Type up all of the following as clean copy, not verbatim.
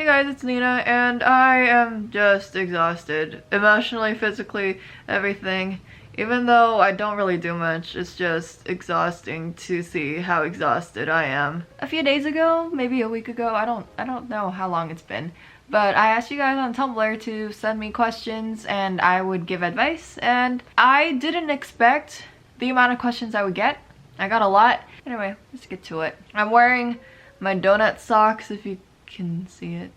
guys, it's Nina, and I am just exhausted. Emotionally, physically, everything. Even though I don't really do much, it's just exhausting to see how exhausted I am. A few days ago, maybe a week ago, I don't know how long it's been, but I asked you guys on Tumblr to send me questions and I would give advice, and I didn't expect the amount of questions I would get. I got a lot. Anyway, let's get to it. I'm wearing my donut socks, if you can see it.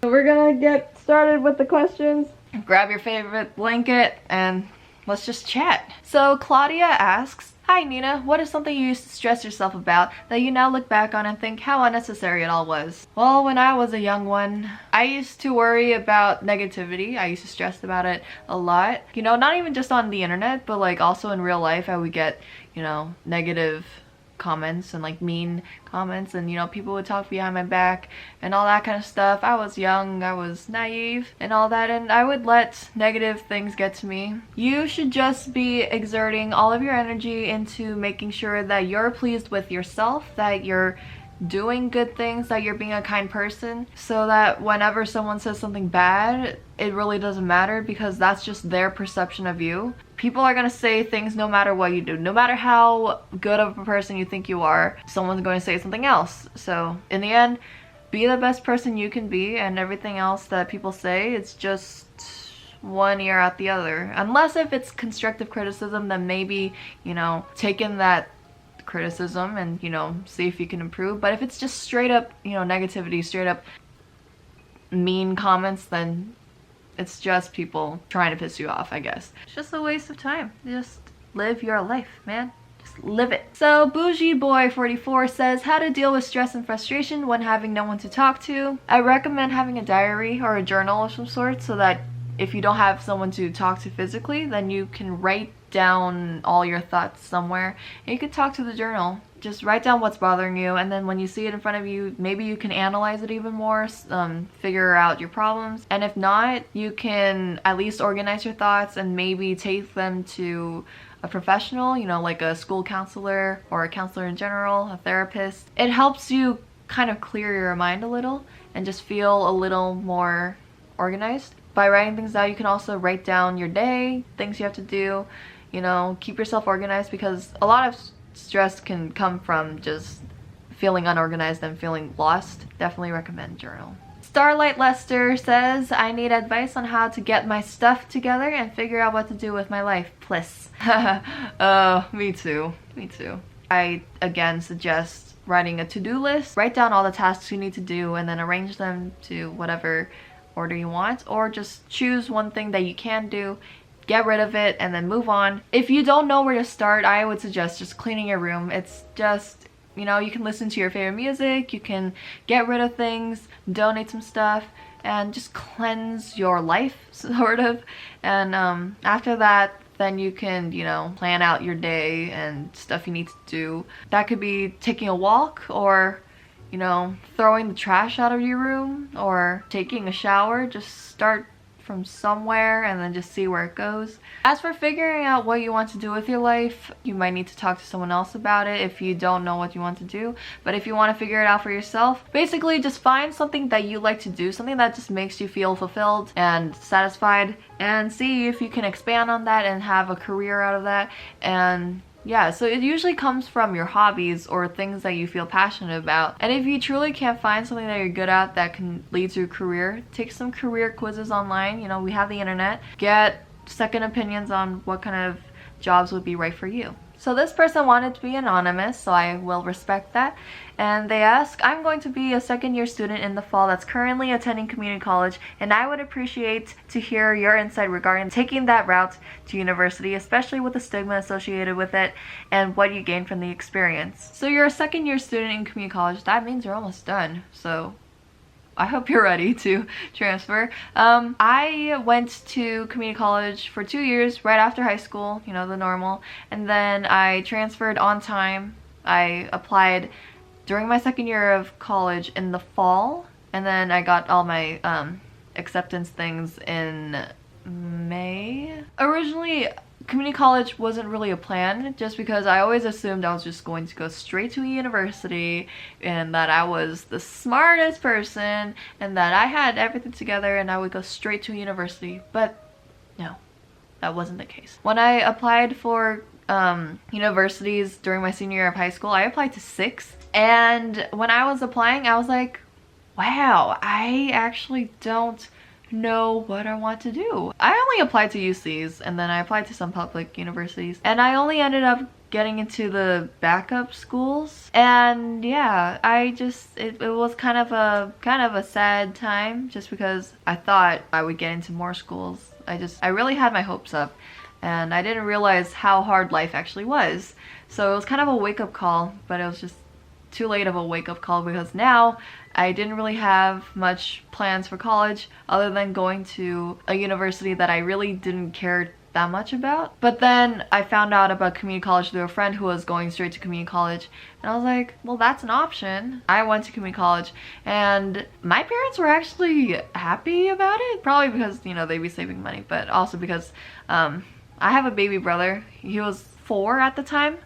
We're gonna get started with the questions. Grab your favorite blanket and let's just chat. So Claudia asks, "Hi Nina, what is something you used to stress yourself about that you now look back on and think how unnecessary it all was?" Well, when I was a young one, I used to worry about negativity. I used to stress about it a lot. You know, not even just on the internet, but like also in real life, I would get, you know, negative comments and like mean comments, and you know, people would talk behind my back and all that kind of stuff. I was young, I was naive and all that, and I would let negative things get to me. You should just be exerting all of your energy into making sure that you're pleased with yourself, that you're doing good things, that you're being a kind person, so that whenever someone says something bad, it really doesn't matter, because that's just their perception of you. People are gonna say things no matter what you do. No matter how good of a person you think you are, someone's going to say something else. So in the end, be the best person you can be, and everything else that people say, it's just one ear out the other. Unless if it's constructive criticism, then maybe, you know, take in that criticism and, you know, see if you can improve. But if it's just straight up, you know, negativity, straight up mean comments, then it's just people trying to piss you off, I guess. It's just a waste of time. Just live your life, man. Just live it. So Bougie Boy 44 says, "How to deal with stress and frustration when having no one to talk to." I recommend having a diary or a journal of some sort, so that if you don't have someone to talk to physically, then you can write down all your thoughts somewhere and you can talk to the journal. Just write down what's bothering you, and then when you see it in front of you, maybe you can analyze it even more, figure out your problems. And if not, you can at least organize your thoughts and maybe take them to a professional, you know, like a school counselor or a counselor in general, a therapist. It helps you kind of clear your mind a little and just feel a little more organized. By writing things down, you can also write down your day, things you have to do, you know, keep yourself organized, because a lot of stress can come from just feeling unorganized and feeling lost. Definitely recommend journal. Starlight Lester says, "I need advice on how to get my stuff together and figure out what to do with my life, please." Me too. Me too. I again suggest writing a to-do list. Write down all the tasks you need to do and then arrange them to whatever order you want, or just choose one thing that you can do, get rid of it, and then move on. If you don't know where to start, I would suggest just cleaning your room. It's just, you know, you can listen to your favorite music, you can get rid of things, donate some stuff, and just cleanse your life, sort of. And after that, then you can, you know, plan out your day and stuff you need to do. That could be taking a walk, or, you know, throwing the trash out of your room, or taking a shower. Just start from somewhere and then just see where it goes. As for figuring out what you want to do with your life, you might need to talk to someone else about it if you don't know what you want to do. But if you want to figure it out for yourself, basically just find something that you like to do, something that just makes you feel fulfilled and satisfied, and see if you can expand on that and have a career out of that. And yeah, so it usually comes from your hobbies or things that you feel passionate about. And if you truly can't find something that you're good at that can lead to a career, take some career quizzes online. You know, we have the internet. Get second opinions on what kind of jobs would be right for you. So this person wanted to be anonymous, so I will respect that. And they ask, "I'm going to be a second-year student in the fall that's currently attending community college, and I would appreciate to hear your insight regarding taking that route to university, especially with the stigma associated with it and what you gain from the experience." So you're a second-year student in community college. That means you're almost done. So I hope you're ready to transfer. I went to community college for 2 years right after high school, you know, the normal, and then I transferred on time. I applied during my second year of college in the fall, and then I got all my acceptance things in May. Originally, community college wasn't really a plan, just because I always assumed I was just going to go straight to a university and that I was the smartest person and that I had everything together and I would go straight to a university. But no, that wasn't the case. When I applied for universities during my senior year of high school, I applied to 6, and when I was applying I was like, wow, I actually don't know what I want to do. I only applied to UCs and then I applied to some public universities, and I only ended up getting into the backup schools. And yeah, it was kind of a sad time, just because I thought I would get into more schools. I really had my hopes up, and I didn't realize how hard life actually was. So it was kind of a wake-up call, but it was just too late of a wake-up call, because now I didn't really have much plans for college other than going to a university that I really didn't care that much about. But then I found out about community college through a friend who was going straight to community college, and I was like, well, that's an option. I went to community college, and my parents were actually happy about it, probably because, you know, they'd be saving money, but also because I have a baby brother. He was 4 at the time,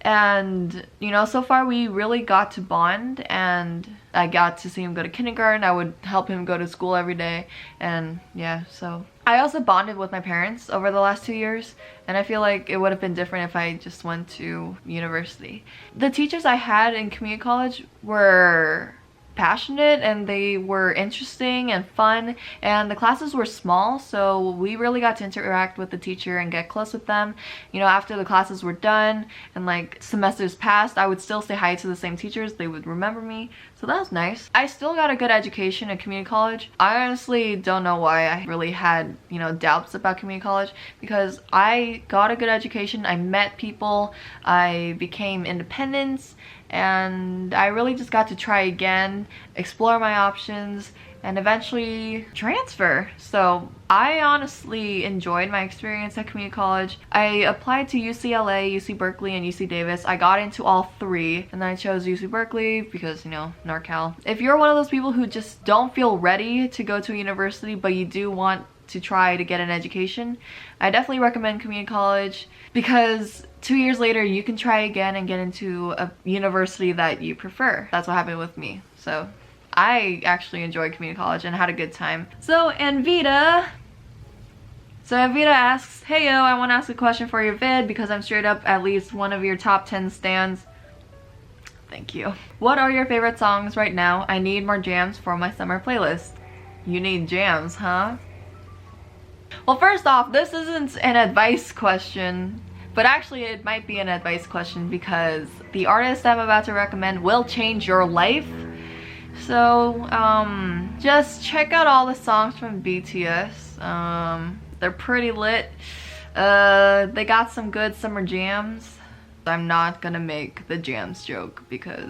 and you know, so far we really got to bond, and I got to see him go to kindergarten. I would help him go to school every day, and yeah, so I also bonded with my parents over the last 2 years, and I feel like it would have been different if I just went to university. The teachers I had in community college were passionate, and they were interesting and fun, and the classes were small, so we really got to interact with the teacher and get close with them. You know, after the classes were done and like semesters passed, I would still say hi to the same teachers. They would remember me, so that was nice. I still got a good education at community college. I honestly don't know why I really had, you know, doubts about community college, because I got a good education, I met people, I became independent, and I really just got to try again, explore my options, and eventually transfer. So I honestly enjoyed my experience at community college. I applied to UCLA, UC Berkeley, and UC Davis. I got into all 3, and then I chose UC Berkeley because, you know, NorCal. If you're one of those people who just don't feel ready to go to a university, but you do want to try to get an education, I definitely recommend community college, because 2 years later you can try again and get into a university that you prefer. That's what happened with me. So I actually enjoyed community college and had a good time. So Anvita asks, hey yo, I want to ask a question for your vid because I'm straight up at least one of your top 10 stans. Thank you. What are your favorite songs right now? I need more jams for my summer playlist. You need jams, huh? Well, first off, this isn't an advice question, but actually it might be an advice question, because the artist I'm about to recommend will change your life. So just check out all the songs from BTS. They're pretty lit. They got some good summer jams. I'm not gonna make the jams joke because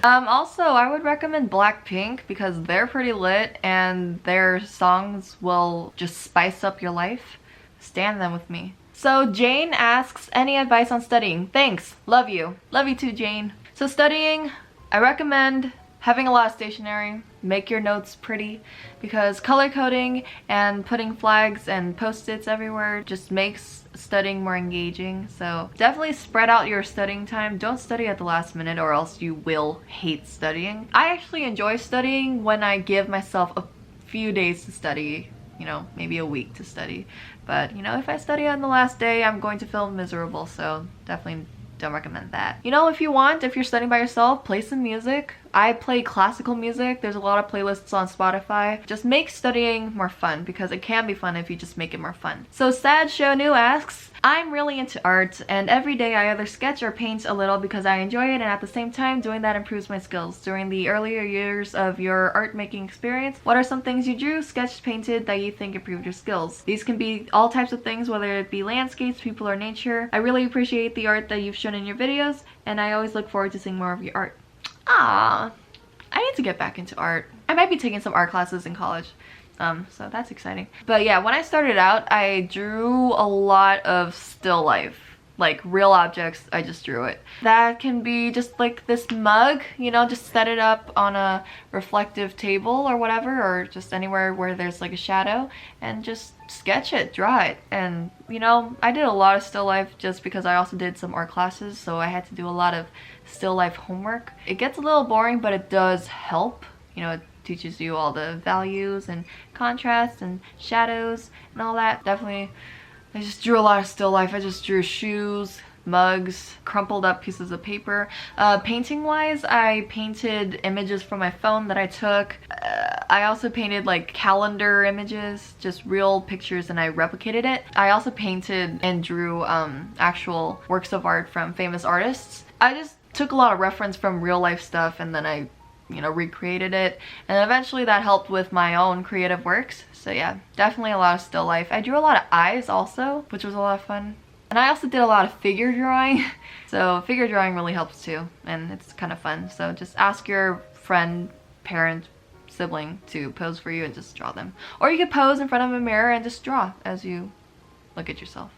also I would recommend Blackpink, because they're pretty lit and their songs will just spice up your life. Stand them with me. So Jane asks, any advice on studying? Thanks. Love you. Love you too, Jane. So studying, I recommend having a lot of stationery. Make your notes pretty, because color coding and putting flags and post-its everywhere just makes studying more engaging. So definitely spread out your studying time. Don't study at the last minute or else you will hate studying. I actually enjoy studying when I give myself a few days to study, you know, maybe a week to study. But, you know, if I study on the last day, I'm going to feel miserable, so definitely don't recommend that. You know, if you're studying by yourself, play some music. I play classical music. There's a lot of playlists on Spotify. Just make studying more fun, because it can be fun if you just make it more fun. So Sad Shonu asks, I'm really into art, and every day I either sketch or paint a little because I enjoy it, and at the same time doing that improves my skills. During the earlier years of your art making experience, what are some things you drew, sketched, painted that you think improved your skills? These can be all types of things, whether it be landscapes, people, or nature. I really appreciate the art that you've shown in your videos, and I always look forward to seeing more of your art. Ah, I need to get back into art. I might be taking some art classes in college. So that's exciting. But yeah, when I started out, I drew a lot of still life. like real objects, I just drew it. That can be just like this mug, you know, just set it up on a reflective table or whatever, or just anywhere where there's like a shadow, and just sketch it, draw it. And you know, I did a lot of still life just because I also did some art classes, so I had to do a lot of still life homework. It gets a little boring, but it does help. You know, it teaches you all the values and contrast and shadows and all that. Definitely, I just drew a lot of still life. I just drew shoes, mugs, crumpled up pieces of paper. Painting wise, I painted images from my phone that I took. I also painted like calendar images, just real pictures, and I replicated it. I also painted and drew actual works of art from famous artists. I just took a lot of reference from real life stuff, and then I, you know, recreated it, and eventually that helped with my own creative works. So yeah, definitely a lot of still life. I drew a lot of eyes also, which was a lot of fun. And I also did a lot of figure drawing. So figure drawing really helps too, and it's kind of fun. So just ask your friend, parent, sibling to pose for you and just draw them. Or you could pose in front of a mirror and just draw as you look at yourself.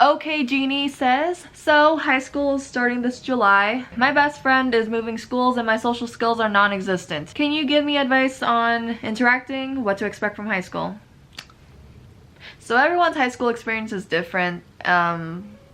Okay, Jeannie says, so high school is starting this July. My best friend is moving schools and my social skills are non-existent. Can you give me advice on interacting? What to expect from high school? So everyone's high school experience is different.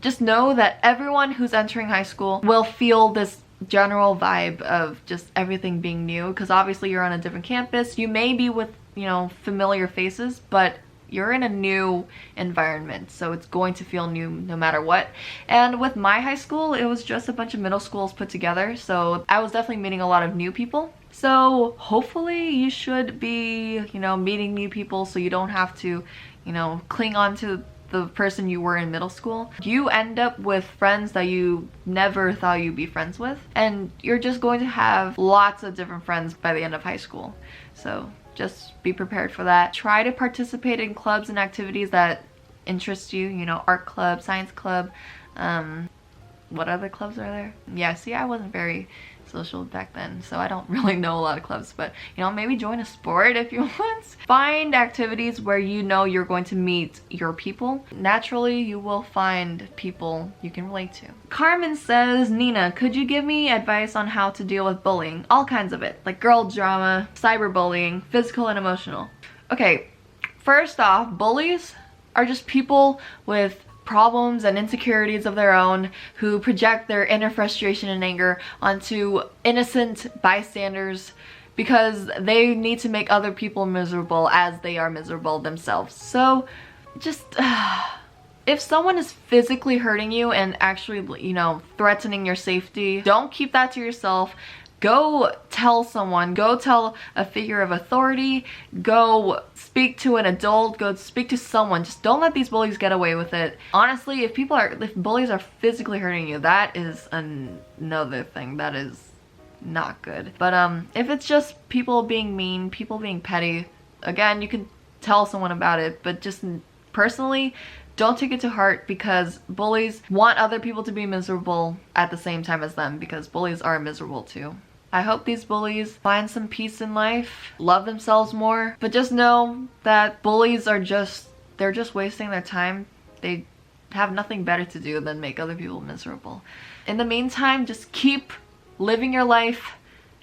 Just know that everyone who's entering high school will feel this general vibe of just everything being new, because obviously you're on a different campus. You may be with, you know, familiar faces, but you're in a new environment, so it's going to feel new no matter what. And with my high school, it was just a bunch of middle schools put together, so I was definitely meeting a lot of new people. So hopefully you should be, you know, meeting new people so you don't have to, you know, cling on to the person you were in middle school. You end up with friends that you never thought you'd be friends with, and you're just going to have lots of different friends by the end of high school. So just be prepared for that. Try to participate in clubs and activities that interest you, you know, art club, science club, what other clubs are there? Yeah, see, I wasn't very social back then, so I don't really know a lot of clubs, but you know, maybe join a sport if you want. Find activities where you know you're going to meet your people. Naturally, you will find people you can relate to. Carmen says, Nina, could you give me advice on how to deal with bullying? All kinds of it, like girl drama, cyberbullying, physical and emotional. Okay, first off, bullies are just people with problems and insecurities of their own who project their inner frustration and anger onto innocent bystanders because they need to make other people miserable as they are miserable themselves. So just if someone is physically hurting you and actually, you know, threatening your safety, don't keep that to yourself. Go tell someone, go tell a figure of authority, go speak to an adult, go speak to someone. Just don't let these bullies get away with it. Honestly, if bullies are physically hurting you, that is another thing that is not good. But if it's just people being mean, people being petty, again, you can tell someone about it, but just personally, don't take it to heart, because bullies want other people to be miserable at the same time as them, because bullies are miserable too. I hope these bullies find some peace in life, love themselves more, but just know that bullies are they're just wasting their time. They have nothing better to do than make other people miserable. In the meantime, just keep living your life,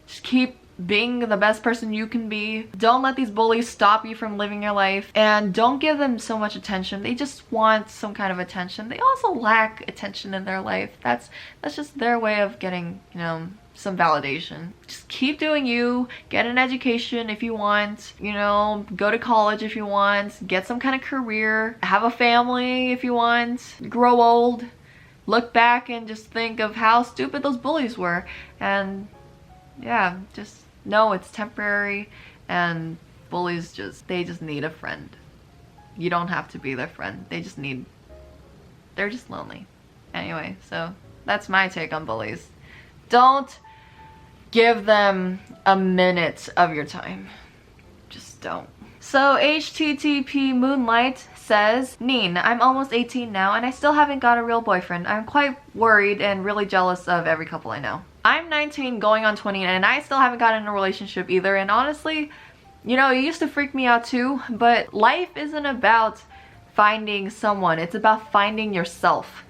just keep being the best person you can be. Don't let these bullies stop you from living your life, and don't give them so much attention. They just want some kind of attention. They also lack attention in their life. That's just their way of getting, you know, some validation. Just keep doing you, get an education if you want, you know, go to college if you want, get some kind of career, have a family if you want, grow old, look back and just think of how stupid those bullies were, and yeah, just know it's temporary, and bullies they just need a friend. You don't have to be their friend. They're just lonely. Anyway, so that's my take on bullies. Don't give them a minute of your time. Just don't. So HTTP Moonlight says, Neen, I'm almost 18 now and I still haven't got a real boyfriend. I'm quite worried and really jealous of every couple I know. I'm 19 going on 20 and I still haven't gotten in a relationship either, and honestly, you know, it used to freak me out too, but life isn't about finding someone, it's about finding yourself.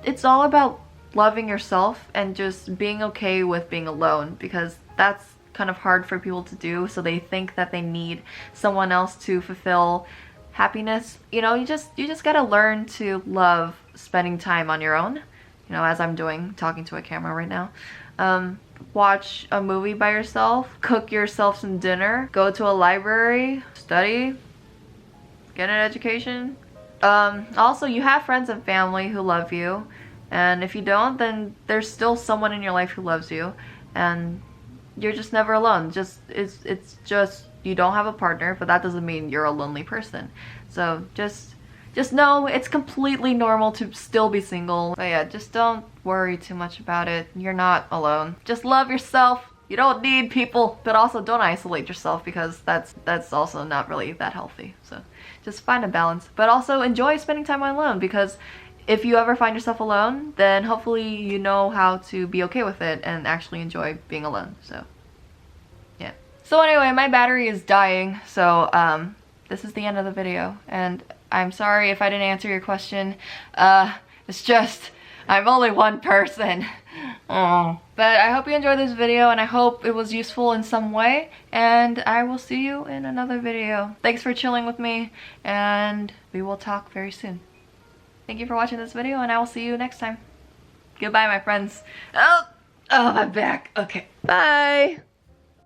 It's all about loving yourself and just being okay with being alone, because that's kind of hard for people to do, so they think that they need someone else to fulfill happiness. You know, you just gotta learn to love spending time on your own, you know, as I'm doing, talking to a camera right now. Watch a movie by yourself, cook yourself some dinner, go to a library, study, get an education. Also, you have friends and family who love you, and if you don't, then there's still someone in your life who loves you, and you're just never alone. It's just you don't have a partner, but that doesn't mean you're a lonely person. So just know it's completely normal to still be single. But yeah, just don't worry too much about it. You're not alone. Just love yourself. You don't need people, but also don't isolate yourself, because that's also not really that healthy. So just find a balance, but also enjoy spending time alone, because if you ever find yourself alone, then hopefully you know how to be okay with it and actually enjoy being alone. So yeah. So anyway, my battery is dying, so this is the end of the video, and I'm sorry if I didn't answer your question. It's just I'm only one person. Oh. But I hope you enjoyed this video, and I hope it was useful in some way, and I will see you in another video. Thanks for chilling with me, and we will talk very soon. Thank you for watching this video, and I will see you next time. Goodbye, my friends. Oh, my back. Okay, bye.